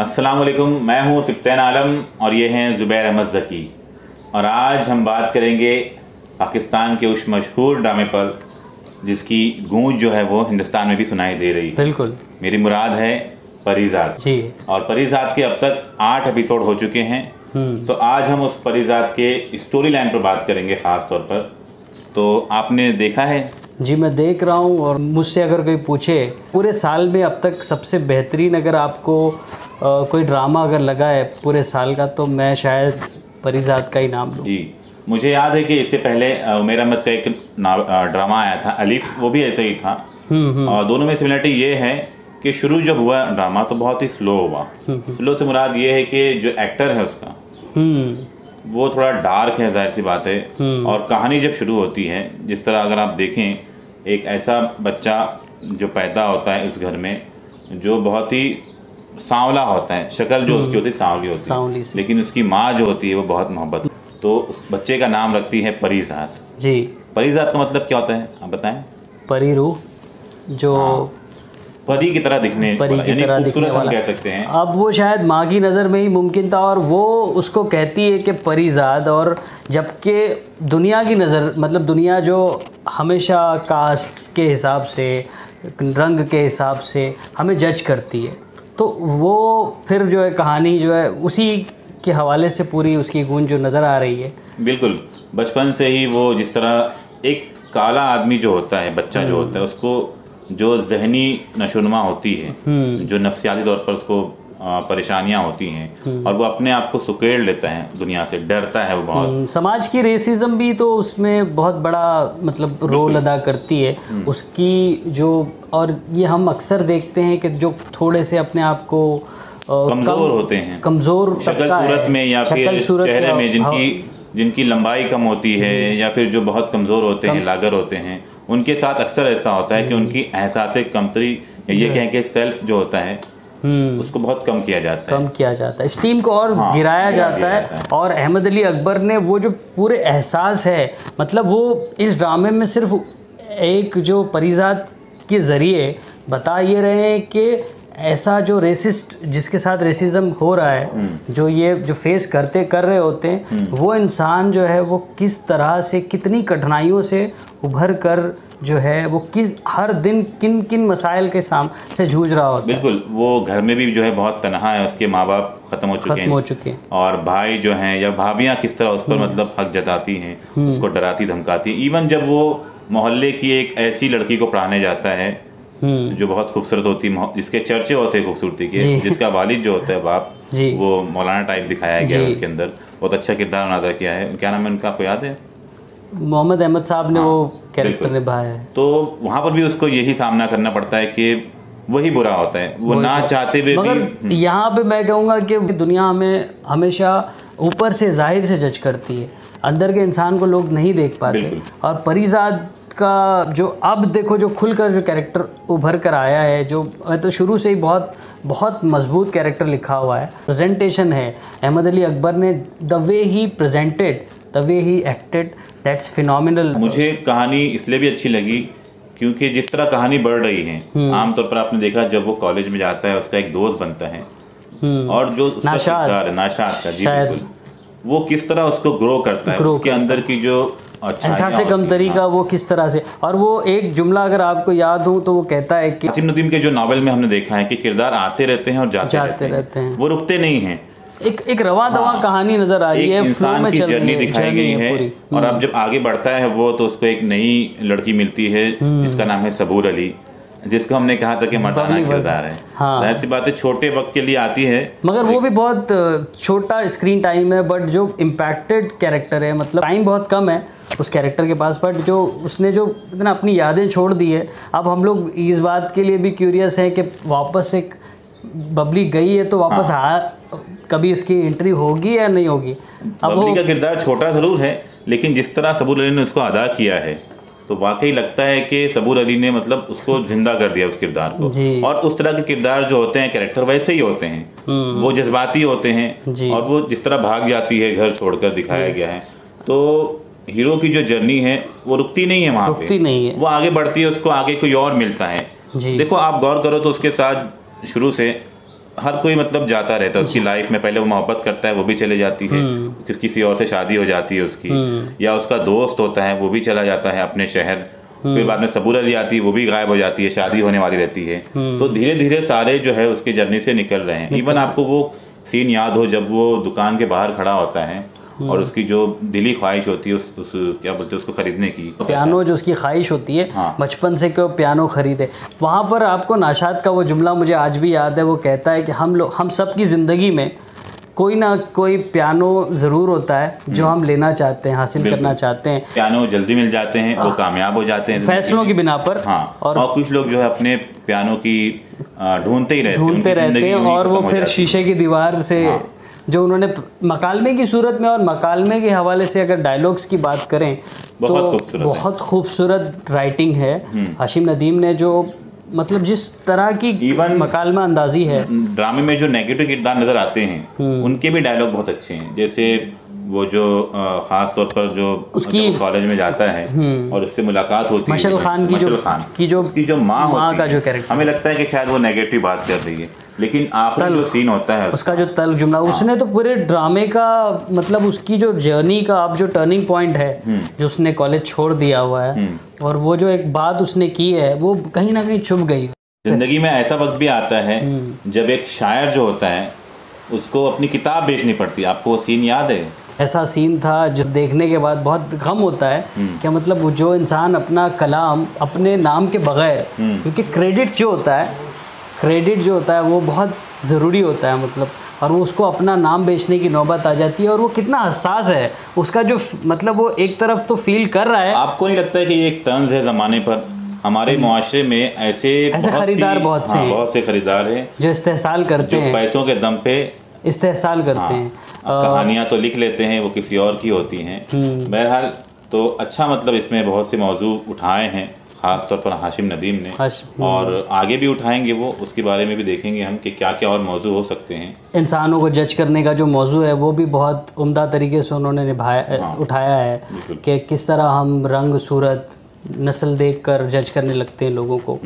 अस्सलाम वालेकुम, मैं हूँ सिफ्तैन आलम और ये हैं ज़ुबैर अहमद ज़की। और आज हम बात करेंगे पाकिस्तान के उस मशहूर ड्रामे पर जिसकी गूंज जो है वो हिंदुस्तान में भी सुनाई दे रही है। बिल्कुल, मेरी मुराद है परीज़ाद जी। और परीज़ाद के अब तक 8 एपिसोड हो चुके हैं। तो आज हम उस परीज़ाद के स्टोरी लाइन पर बात करेंगे ख़ास तौर पर। तो आपने देखा है? जी, मैं देख रहा हूँ। और मुझसे अगर कोई पूछे पूरे साल में अब तक सबसे बेहतरीन अगर आपको कोई ड्रामा अगर लगा है पूरे साल का, तो मैं शायद परीज़ाद का ही नाम लूँ। जी, मुझे याद है कि इससे पहले उमैर अहमद का एक ड्रामा आया था अलीफ, वो भी ऐसे ही था। और दोनों में सिमिलरिटी ये है कि शुरू जब हुआ ड्रामा तो बहुत ही स्लो हुआ। स्लो से मुराद ये है कि जो एक्टर है उसका वो थोड़ा डार्क है, जाहिर सी बात है। और कहानी जब शुरू होती है, जिस तरह अगर आप देखें, एक ऐसा बच्चा जो पैदा होता है उस घर में जो बहुत ही सांवला होता है, शक्ल जो उसकी होती है सांवली होती है, लेकिन उसकी माँ जो होती है वो बहुत मोहब्बत। तो उस बच्चे का नाम रखती है परीज़ाद। जी, परीज़ाद का मतलब क्या होता है आप बताएं? परी रूह, जो परी की तरह दिखने परी वाला, की यानी तरह दिखने खूबसूरत हम वाला कह सकते हैं। अब वो शायद माँ की नज़र में ही मुमकिन था और वो उसको कहती है कि परीज़ाद। और जबकि दुनिया की नज़र, मतलब दुनिया जो हमेशा कास्ट के हिसाब से, रंग के हिसाब से हमें जज करती है, तो वो फिर जो है कहानी जो है उसी के हवाले से पूरी उसकी गूंज जो नज़र आ रही है। बिल्कुल, बचपन से ही वो जिस तरह एक काला आदमी जो होता है, बच्चा जो होता है, उसको जो जहनी नशोनुमा होती है, जो नफ्सियाती तौर पर उसको परेशानियां होती हैं, और वो अपने आप को सुकेड़ लेता है, दुनिया से डरता है वो बहुत। समाज की रेसिज्म भी तो उसमें बहुत बड़ा मतलब रोल अदा करती है उसकी जो। और ये हम अक्सर देखते हैं कि जो थोड़े से अपने आप को कमज़ोर होते हैं, कमज़ोर शक्ल सूरत में या फिर चेहरे में, जिनकी लंबाई कम होती है, या फिर जो बहुत कमज़ोर होते हैं, लागर होते हैं, उनके साथ अक्सर ऐसा होता है कि उनकी एहसास कमतरी, ये कहें कि सेल्फ जो होता है उसको बहुत कम किया जाता है, स्टीम को और गिराया जाता है। और अहमद अली अकबर ने वो जो पूरे एहसास है, मतलब वो इस ड्रामे में सिर्फ एक जो परीज़ाद के ज़रिए बता ये रहे हैं कि ऐसा जो रेसिस्ट, जिसके साथ रेसिज्म हो रहा है, जो ये जो फेस कर रहे होते हैं, वो इंसान जो है वो किस तरह से, कितनी कठिनाइयों से उभर कर जो है वो हर दिन किन किन मसाइल के सामने से जूझ रहा होता है। बिल्कुल, वो घर में भी जो है बहुत तनहा है, उसके माँ बाप ख़त्म हो चुके हैं, और भाई जो हैं या भाभियाँ किस तरह उस पर मतलब हक जताती हैं, उसको डराती धमकाती। इवन जब वो मोहल्ले की एक ऐसी लड़की को पढ़ाने जाता है जो बहुत खूबसूरत होती है, जिसके चर्चे होते हैं खूबसूरती के, जिसका वालिद जो होता है बाप, वो मौलाना टाइप दिखाया गया है उसके अंदर, बहुत अच्छा किरदार अदा किया है। क्या नाम है उनका, आपको याद है? मोहम्मद अहमद साहब ने वो कैरेक्टर निभाया है। तो वहाँ पर भी उसको यही सामना करना पड़ता है कि वही बुरा होता है, वो ना चाहते हुए भी। यहाँ पे मैं कहूँगा कि दुनिया हमें हमेशा ऊपर से जाहिर से जज करती है, अंदर के इंसान को लोग नहीं देख पाते। और परीज़ाद का जो अब देखो, जो खुलकर जो कैरेक्टर उभर कर आया है, जो तो शुरू से ही बहुत बहुत मजबूत कैरेक्टर लिखा हुआ है, प्रेजेंटेशन है अहमद अली अकबर ने, the way he presented, the way he acted, that's phenomenal. मुझे कहानी इसलिए भी अच्छी लगी क्योंकि जिस तरह कहानी बढ़ रही है, आमतौर पर आपने देखा जब वो कॉलेज में जाता है उसका एक दोस्त बनता है, और जो उसका किरदार है नाशाद का, जी बिल्कुल, वो किस तरह उसको ग्रो करता है, उसके अंदर की जो एहसास कम तरीका वो किस तरह से। और वो एक जुमला अगर आपको याद हो तो वो कहता है कि आसिम नदीम के जो नावल में हमने देखा है कि किरदार आते रहते हैं और जाते रहते हैं, वो रुकते नहीं हैं। एक रवा दवा कहानी नजर आ रही है, इंसान की जर्नी दिखाई गई है। और अब जब आगे बढ़ता है वो, तो उसको एक नई लड़की मिलती है जिसका नाम है सबूर अली, जिसको हमने कहा था कि मर्दाना किरदार है। जाहिर सी बात है छोटे वक्त के लिए आती है, मगर वो भी बहुत छोटा स्क्रीन टाइम है, बट जो इम्पैक्टेड कैरेक्टर है, मतलब टाइम बहुत कम है उस कैरेक्टर के पास, बट जो उसने जो इतना अपनी यादें छोड़ दी है। अब हम लोग इस बात के लिए भी क्यूरियस हैं कि वापस एक बबली गई है तो वापस कभी उसकी एंट्री होगी या नहीं होगी। अब बबली का किरदार छोटा ज़रूर है, लेकिन जिस तरह सबूर अली ने उसको अदा किया है तो वाकई लगता है कि सबूर अली ने मतलब उसको जिंदा कर दिया उस किरदार को। और उस तरह के किरदार जो होते हैं कैरेक्टर वैसे ही होते हैं, वो जज्बाती होते हैं, और वो जिस तरह भाग जाती है घर छोड़कर दिखाया गया है, तो हीरो की जो जर्नी है वो रुकती नहीं है, वहाँ पे नहीं है, वो आगे बढ़ती है, उसको आगे कोई और मिलता है। देखो आप गौर करो तो उसके साथ शुरू से हर कोई मतलब जाता रहता है उसकी लाइफ में। पहले वो मोहब्बत करता है, वो भी चले जाती है, किसी और से शादी हो जाती है उसकी, या उसका दोस्त होता है वो भी चला जाता है अपने शहर, फिर बाद में सबूर अली आती है, वो भी गायब हो जाती है, शादी होने वाली रहती है। तो धीरे धीरे सारे जो है उसकी जर्नी से निकल रहे हैं। इवन आपको वो सीन याद हो जब वो दुकान के बाहर खड़ा होता है और उसकी जो दिली ख्वाहिश होती है उस क्या बोलते हैं उसको खरीदने की, पियानो जो उसकी ख्वाहिश होती है, हाँ। बचपन से कि वो पियानो खरीदे। वहाँ पर आपको नाशाद का वो जुमला मुझे आज भी याद है, वो कहता है कि हम सब की ज़िंदगी में कोई ना कोई पियानो ज़रूर होता है जो हम लेना चाहते हैं, हासिल करना चाहते हैं। पियानो जल्दी मिल जाते हैं, वो कामयाब हो जाते हैं फैसलों की बिना पर। हाँ। और कुछ लोग जो है अपने पियानो की ढूंढते ही रहते हैं और वो फिर शीशे की दीवार से जो उन्होंने मकालमे की सूरत में, और मकालमे के हवाले से अगर डायलॉग्स की बात करें तो बहुत खूबसूरत राइटिंग है हाशिम नदीम ने। जो मतलब जिस तरह की इवन मकालमा अंदाजी है, ड्रामे में जो नेगेटिव किरदार नजर आते हैं उनके भी डायलॉग बहुत अच्छे हैं। जैसे वो जो खास तौर पर जो उसकी कॉलेज में जाता है और उससे मुलाकात होती है मशल खान की जो माँ का जो कैरेक्टर, हमें लगता है कि शायद वो नेगेटिव बात कर रही है, लेकिन आखिरी जो सीन होता है उसका जो तल जुमला, उसने तो पूरे ड्रामे का मतलब उसकी जो जर्नी का अब जो टर्निंग पॉइंट है, जो उसने कॉलेज छोड़ दिया हुआ है और वो जो एक बात उसने की है वो कहीं ना कहीं छुप गई। जिंदगी में ऐसा वक्त भी आता है जब एक शायर जो होता है उसको अपनी किताब बेचनी पड़ती है। आपको वो सीन याद है? ऐसा सीन था जो देखने के बाद बहुत गम होता है कि मतलब वो जो इंसान अपना कलाम अपने नाम के बगैर, क्योंकि क्रेडिट जो होता है वो बहुत ज़रूरी होता है मतलब, और वो उसको अपना नाम बेचने की नौबत आ जाती है और वो कितना हसास है उसका जो मतलब वो एक तरफ तो फील कर रहा है। आपको नहीं लगता है कि ये एक तंज है ज़माने पर? हमारे मुआशरे में ऐसे खरीदार बहुत से खरीदार हैं जो इस्तेहसाल करते हैं, पैसों के दम पे इस्तेहसाल करते हैं। कहानियाँ तो लिख लेते हैं, वो किसी और की होती हैं। बहरहाल तो अच्छा मतलब इसमें बहुत से मौजू उठाए हैं, ख़ास तौर पर हाशिम नदीम ने, और आगे भी उठाएंगे वो, उसके बारे में भी देखेंगे हम कि क्या क्या और मौजू हो सकते हैं। इंसानों को जज करने का जो मौजू है वो भी बहुत उम्दा तरीके से उन्होंने उठाया है कि किस तरह हम रंग सूरत नस्ल देखकर जज करने लगते हैं लोगों को।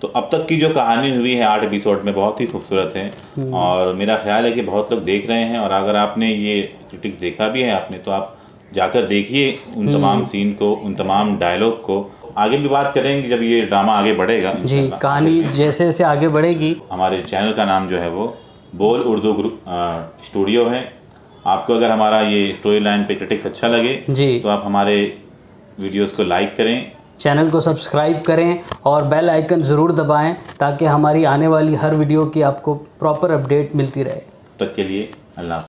तो अब तक की जो कहानी हुई है 8 एपिसोड में बहुत ही खूबसूरत है और मेरा ख्याल है कि बहुत लोग देख रहे हैं। और अगर आपने ये क्रिटिक्स देखा भी है आपने, तो आप जाकर देखिए उन तमाम सीन को, उन तमाम डायलॉग को। आगे भी बात करेंगे जब ये ड्रामा आगे बढ़ेगा जी, कहानी जैसे जैसे आगे बढ़ेगी। हमारे चैनल का नाम जो है वो बोल उर्दू ग्रुप स्टूडियो है। आपको अगर हमारा ये स्टोरी लाइन पे क्रिटिक्स अच्छा लगे जी, तो आप हमारे वीडियोस को लाइक करें, चैनल को सब्सक्राइब करें और बेल आइकन ज़रूर दबाएं ताकि हमारी आने वाली हर वीडियो की आपको प्रॉपर अपडेट मिलती रहे। तब तक के लिए अल्लाह।